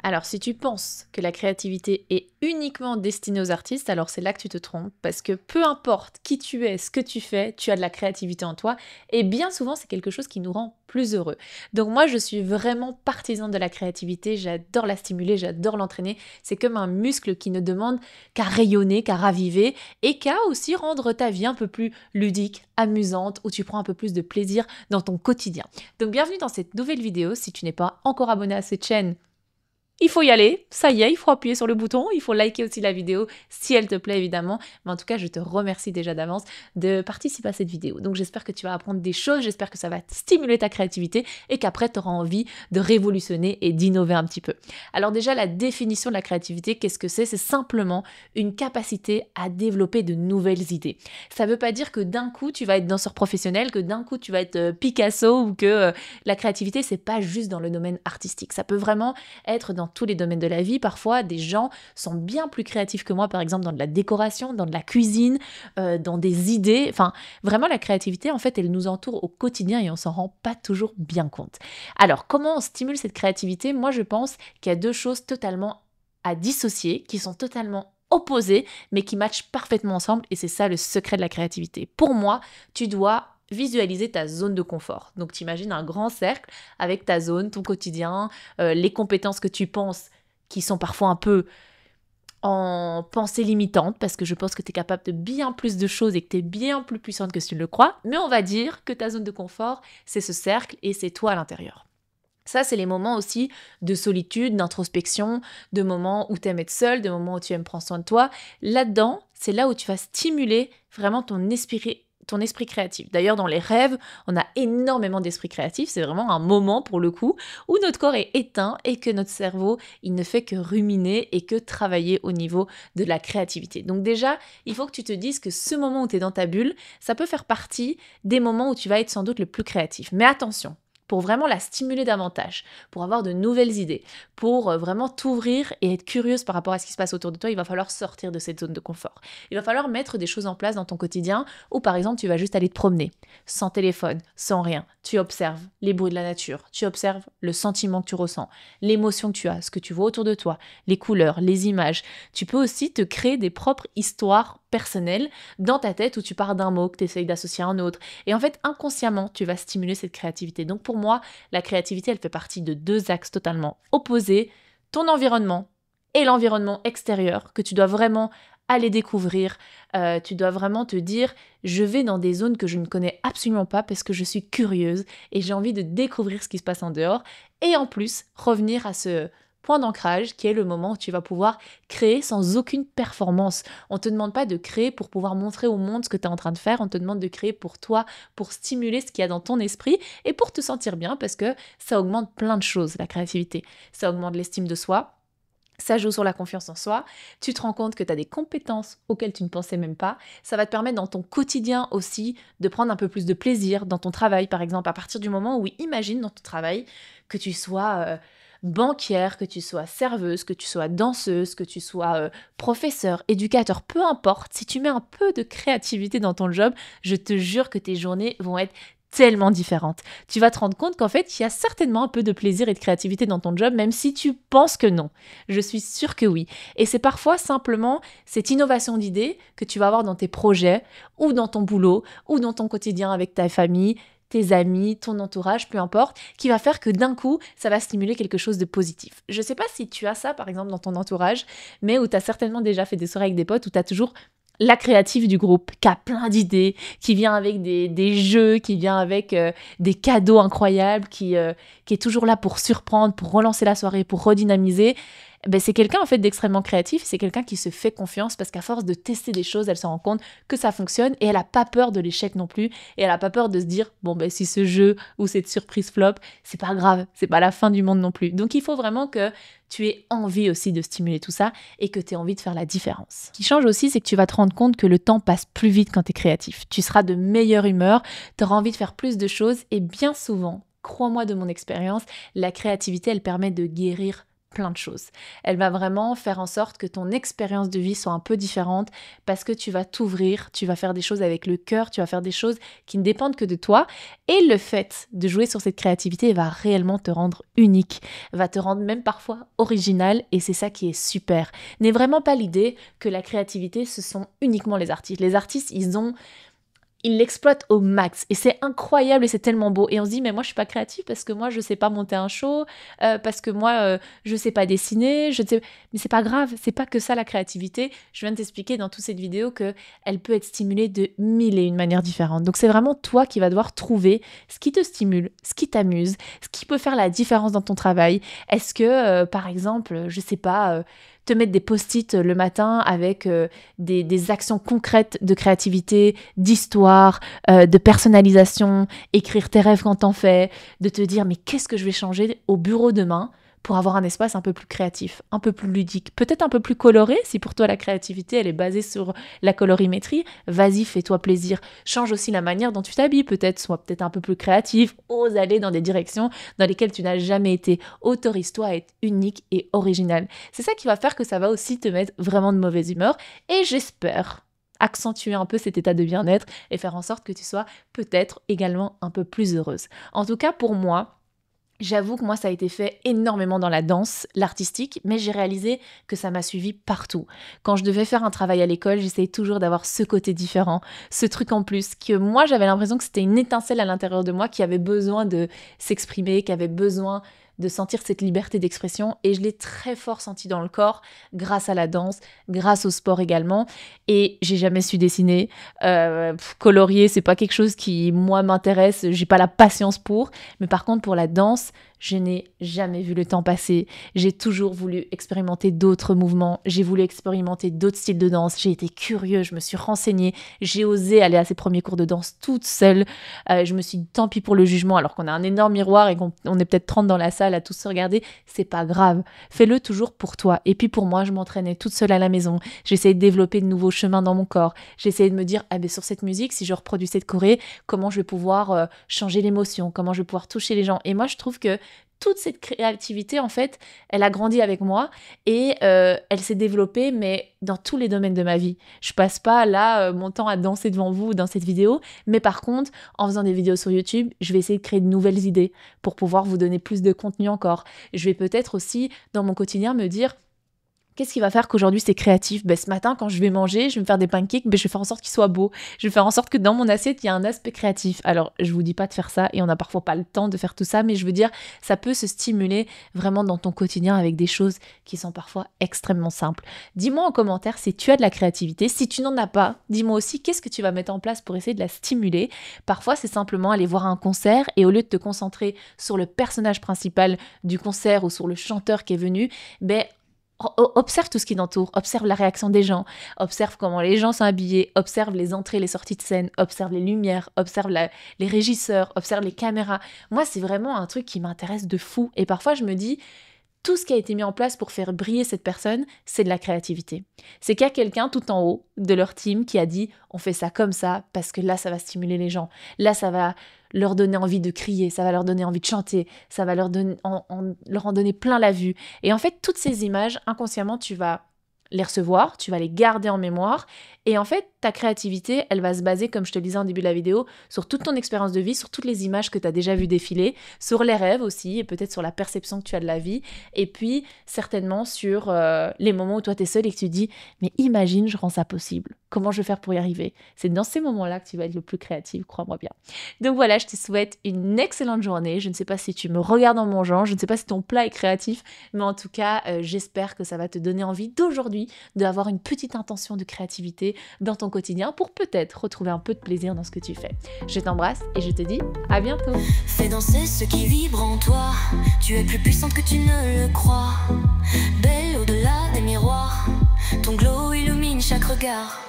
Alors, si tu penses que la créativité est uniquement destinée aux artistes, alors c'est là que tu te trompes, parce que peu importe qui tu es, ce que tu fais, tu as de la créativité en toi, et bien souvent, c'est quelque chose qui nous rend plus heureux. Donc moi, je suis vraiment partisan de la créativité, j'adore la stimuler, j'adore l'entraîner, c'est comme un muscle qui ne demande qu'à rayonner, qu'à raviver, et qu'à aussi rendre ta vie un peu plus ludique, amusante, où tu prends un peu plus de plaisir dans ton quotidien. Donc bienvenue dans cette nouvelle vidéo, si tu n'es pas encore abonné à cette chaîne, il faut y aller, ça y est, il faut appuyer sur le bouton, il faut liker aussi la vidéo si elle te plaît évidemment. Mais en tout cas, je te remercie déjà d'avance de participer à cette vidéo. Donc j'espère que tu vas apprendre des choses, j'espère que ça va stimuler ta créativité et qu'après tu auras envie de révolutionner et d'innover un petit peu. Alors déjà, la définition de la créativité, qu'est-ce que c'est? C'est simplement une capacité à développer de nouvelles idées. Ça ne veut pas dire que d'un coup tu vas être danseur professionnel, que d'un coup tu vas être Picasso ou que la créativité c'est pas juste dans le domaine artistique. Ça peut vraiment être dans tous les domaines de la vie. Parfois, des gens sont bien plus créatifs que moi, par exemple dans de la décoration, dans de la cuisine, dans des idées. Enfin, vraiment, la créativité, en fait, elle nous entoure au quotidien et on s'en rend pas toujours bien compte. Alors, comment on stimule cette créativité? Moi, je pense qu'il y a deux choses totalement à dissocier, qui sont totalement opposées, mais qui matchent parfaitement ensemble, et c'est ça le secret de la créativité. Pour moi, tu dois visualiser ta zone de confort. Donc, tu imagines un grand cercle avec ta zone, ton quotidien, les compétences que tu penses qui sont parfois un peu en pensée limitante, parce que je pense que tu es capable de bien plus de choses et que tu es bien plus puissante que si tu le crois, mais on va dire que ta zone de confort, c'est ce cercle et c'est toi à l'intérieur. Ça, c'est les moments aussi de solitude, d'introspection, de moments où tu aimes être seul, de moments où tu aimes prendre soin de toi. Là-dedans, c'est là où tu vas stimuler vraiment ton esprit créatif. D'ailleurs, dans les rêves, on a énormément d'esprit créatif. C'est vraiment un moment, pour le coup, où notre corps est éteint et que notre cerveau, il ne fait que ruminer et que travailler au niveau de la créativité. Donc déjà, il faut que tu te dises que ce moment où tu es dans ta bulle, ça peut faire partie des moments où tu vas être sans doute le plus créatif. Mais attention, pour vraiment la stimuler davantage, pour avoir de nouvelles idées, pour vraiment t'ouvrir et être curieuse par rapport à ce qui se passe autour de toi, il va falloir sortir de cette zone de confort. Il va falloir mettre des choses en place dans ton quotidien où par exemple tu vas juste aller te promener, sans téléphone, sans rien. Tu observes les bruits de la nature, tu observes le sentiment que tu ressens, l'émotion que tu as, ce que tu vois autour de toi, les couleurs, les images. Tu peux aussi te créer des propres histoires personnelles dans ta tête où tu pars d'un mot que tu essayes d'associer à un autre. Et en fait, inconsciemment, tu vas stimuler cette créativité. Donc pour moi, la créativité, elle fait partie de deux axes totalement opposés, ton environnement et l'environnement extérieur, que tu dois vraiment aller découvrir. Tu dois vraiment te dire, je vais dans des zones que je ne connais absolument pas parce que je suis curieuse et j'ai envie de découvrir ce qui se passe en dehors. Et en plus, revenir à ce point d'ancrage qui est le moment où tu vas pouvoir créer sans aucune performance. On ne te demande pas de créer pour pouvoir montrer au monde ce que tu es en train de faire, on te demande de créer pour toi, pour stimuler ce qu'il y a dans ton esprit et pour te sentir bien parce que ça augmente plein de choses, la créativité. Ça augmente l'estime de soi. Ça joue sur la confiance en soi, tu te rends compte que tu as des compétences auxquelles tu ne pensais même pas. Ça va te permettre dans ton quotidien aussi de prendre un peu plus de plaisir dans ton travail, par exemple, à partir du moment où, imagine dans ton travail que tu sois banquière, que tu sois serveuse, que tu sois danseuse, que tu sois professeur, éducateur, peu importe, si tu mets un peu de créativité dans ton job, je te jure que tes journées vont être tellement différentes. Tu vas te rendre compte qu'en fait, il y a certainement un peu de plaisir et de créativité dans ton job, même si tu penses que non. Je suis sûre que oui. Et c'est parfois simplement cette innovation d'idées que tu vas avoir dans tes projets, ou dans ton boulot, ou dans ton quotidien avec ta famille, tes amis, ton entourage, peu importe, qui va faire que d'un coup, ça va stimuler quelque chose de positif. Je ne sais pas si tu as ça, par exemple, dans ton entourage, mais où tu as certainement déjà fait des soirées avec des potes, où tu as toujours la créative du groupe, qui a plein d'idées, qui vient avec des jeux, qui vient avec des cadeaux incroyables, qui est toujours là pour surprendre, pour relancer la soirée, pour redynamiser. Ben, c'est quelqu'un en fait d'extrêmement créatif, c'est quelqu'un qui se fait confiance parce qu'à force de tester des choses, elle se rend compte que ça fonctionne et elle n'a pas peur de l'échec non plus et elle n'a pas peur de se dire bon ben si ce jeu ou cette surprise flop, c'est pas grave, c'est pas la fin du monde non plus. Donc il faut vraiment que tu aies envie aussi de stimuler tout ça et que tu aies envie de faire la différence. Ce qui change aussi, c'est que tu vas te rendre compte que le temps passe plus vite quand tu es créatif. Tu seras de meilleure humeur, tu auras envie de faire plus de choses et bien souvent, crois-moi de mon expérience, la créativité elle permet de guérir plein de choses. Elle va vraiment faire en sorte que ton expérience de vie soit un peu différente parce que tu vas t'ouvrir, tu vas faire des choses avec le cœur, tu vas faire des choses qui ne dépendent que de toi. Et le fait de jouer sur cette créativité va réellement te rendre unique, va te rendre même parfois original et c'est ça qui est super. N'est vraiment pas l'idée que la créativité, ce sont uniquement les artistes. Les artistes, ils l'exploitent au max et c'est incroyable et c'est tellement beau et on se dit mais moi je suis pas créative parce que moi je sais pas monter un show, parce que moi je sais pas dessiner, mais c'est pas grave, c'est pas que ça la créativité. Je viens de t'expliquer dans toute cette vidéo que elle peut être stimulée de mille et une manières différentes. Donc c'est vraiment toi qui vas devoir trouver ce qui te stimule, ce qui t'amuse, ce qui peut faire la différence dans ton travail. Est-ce que par exemple, je sais pas, te mettre des post-it le matin avec des actions concrètes de créativité, d'histoire, de personnalisation, écrire tes rêves quand t'en fais, de te dire mais qu'est-ce que je vais changer au bureau demain pour avoir un espace un peu plus créatif, un peu plus ludique, peut-être un peu plus coloré, si pour toi la créativité elle est basée sur la colorimétrie, vas-y, fais-toi plaisir. Change aussi la manière dont tu t'habilles, peut-être, sois peut-être un peu plus créatif, ose aller dans des directions dans lesquelles tu n'as jamais été. Autorise-toi à être unique et original. C'est ça qui va faire que ça va aussi te mettre vraiment de mauvaise humeur et j'espère accentuer un peu cet état de bien-être et faire en sorte que tu sois peut-être également un peu plus heureuse. En tout cas, pour moi, j'avoue que moi, ça a été fait énormément dans la danse, l'artistique, mais j'ai réalisé que ça m'a suivi partout. Quand je devais faire un travail à l'école, j'essayais toujours d'avoir ce côté différent, ce truc en plus, que moi, j'avais l'impression que c'était une étincelle à l'intérieur de moi qui avait besoin de s'exprimer, qui avait besoin de sentir cette liberté d'expression et je l'ai très fort senti dans le corps grâce à la danse, grâce au sport également et j'ai jamais su dessiner, colorier c'est pas quelque chose qui moi m'intéresse, j'ai pas la patience pour, mais par contre pour la danse, je n'ai jamais vu le temps passer. J'ai toujours voulu expérimenter d'autres mouvements, j'ai voulu expérimenter d'autres styles de danse, j'ai été curieuse, je me suis renseignée, j'ai osé aller à ces premiers cours de danse toute seule. Je me suis dit tant pis pour le jugement alors qu'on a un énorme miroir et qu'on est peut-être 30 dans la salle à tous se regarder, c'est pas grave. Fais-le toujours pour toi. Et puis pour moi, je m'entraînais toute seule à la maison. J'essayais de développer de nouveaux chemins dans mon corps. J'essayais de me dire, ah ben sur cette musique, si je reproduis cette choré, comment je vais pouvoir changer l'émotion, comment je vais pouvoir toucher les gens. Et moi, je trouve que toute cette créativité, en fait, elle a grandi avec moi et elle s'est développée, mais dans tous les domaines de ma vie. Je passe pas là mon temps à danser devant vous dans cette vidéo, mais par contre, en faisant des vidéos sur YouTube, je vais essayer de créer de nouvelles idées pour pouvoir vous donner plus de contenu encore. Je vais peut-être aussi, dans mon quotidien, me dire qu'est-ce qui va faire qu'aujourd'hui c'est créatif? Ce matin, quand je vais manger, je vais me faire des pancakes, je vais faire en sorte qu'ils soient beaux. Je vais faire en sorte que dans mon assiette, il y a un aspect créatif. Alors, je vous dis pas de faire ça et on n'a parfois pas le temps de faire tout ça, mais je veux dire, ça peut se stimuler vraiment dans ton quotidien avec des choses qui sont parfois extrêmement simples. Dis-moi en commentaire si tu as de la créativité. Si tu n'en as pas, dis-moi aussi qu'est-ce que tu vas mettre en place pour essayer de la stimuler. Parfois, c'est simplement aller voir un concert et au lieu de te concentrer sur le personnage principal du concert ou sur le chanteur qui est venu, observe tout ce qui t'entoure, observe la réaction des gens, observe comment les gens sont habillés, observe les entrées, les sorties de scène, observe les lumières, observe les régisseurs, observe les caméras. Moi, c'est vraiment un truc qui m'intéresse de fou. Et parfois, je me dis, tout ce qui a été mis en place pour faire briller cette personne, c'est de la créativité. C'est qu'il y a quelqu'un tout en haut de leur team qui a dit « on fait ça comme ça parce que là, ça va stimuler les gens. Là, ça va leur donner envie de crier, ça va leur donner envie de chanter, ça va leur en donner plein la vue. » Et en fait, toutes ces images, inconsciemment, tu vas les recevoir, tu vas les garder en mémoire et en fait, ta créativité, elle va se baser, comme je te le disais en début de la vidéo, sur toute ton expérience de vie, sur toutes les images que tu as déjà vues défiler, sur les rêves aussi et peut-être sur la perception que tu as de la vie et puis certainement sur les moments où toi tu es seule et que tu te dis « mais imagine, je rends ça possible. Comment je vais faire pour y arriver ?» C'est dans ces moments-là que tu vas être le plus créatif, crois-moi bien. Donc voilà, je te souhaite une excellente journée. Je ne sais pas si tu me regardes en mangeant, je ne sais pas si ton plat est créatif, mais en tout cas, j'espère que ça va te donner envie d'aujourd'hui d'avoir une petite intention de créativité dans ton quotidien pour peut-être retrouver un peu de plaisir dans ce que tu fais. Je t'embrasse et je te dis à bientôt. Fais danser ce qui vibre en toi. Tu es plus puissante que tu ne le crois. Belle au-delà des miroirs. Ton glow illumine chaque regard.